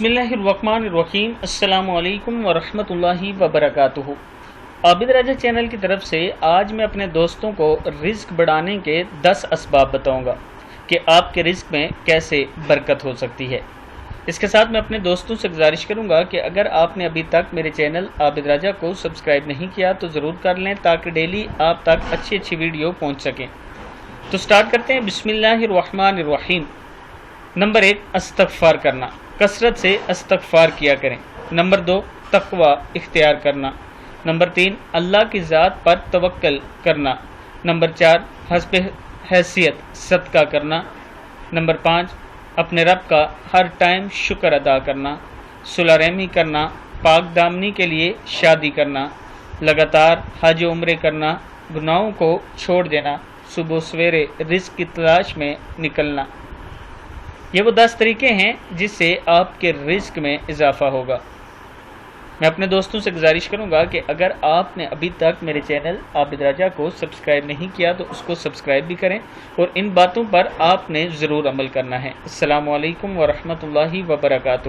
बिस्मिल्लाहिर्रहमानिर्रहीम। अस्सलाम वालेकुम वरहमतुल्लाहि वबरकातुहू। आबिद राजा चैनल की तरफ से आज मैं अपने दोस्तों को रिस्क बढ़ाने के 10 असबाब बताऊंगा कि आपके रिस्क में कैसे बरकत हो सकती है। इसके साथ मैं अपने दोस्तों से गुजारिश करूंगा कि अगर आपने अभी तक मेरे चैनल आबिद राजा को सब्सक्राइब नहीं किया तो ज़रूर कर लें ताकि डेली आप तक अच्छी वीडियो पहुँच सकें। तो स्टार्ट करते हैं। बिस्मिल्लाहिर्रहमानिर्रहीम। नंबर 1, इस्तग़फ़ार करना। कसरत से इस्तग़फ़ार किया करें। नंबर 2, तक़वा इख्तियार करना। नंबर 3, अल्लाह की ज़ात पर तवक्कल करना। नंबर 4, हस्ब हैसियत सदका करना। नंबर 5, अपने रब का हर टाइम शुक्र अदा करना। सुलह रहमी करना। पाक दामनी के लिए शादी करना। लगातार हज उम्रे करना। गुनाहों को छोड़ देना। सुबह सवेरे रिस्क की तलाश में निकलना। ये वो 10 तरीके हैं जिससे आपके रिस्क में इजाफा होगा। मैं अपने दोस्तों से गुजारिश करूंगा कि अगर आपने अभी तक मेरे चैनल आबिद राजा को सब्सक्राइब नहीं किया तो उसको सब्सक्राइब भी करें और इन बातों पर आपने ज़रूर अमल करना है। अस्सलामु अलैकुम वरहमतुल्लाहि वबरकातुहू।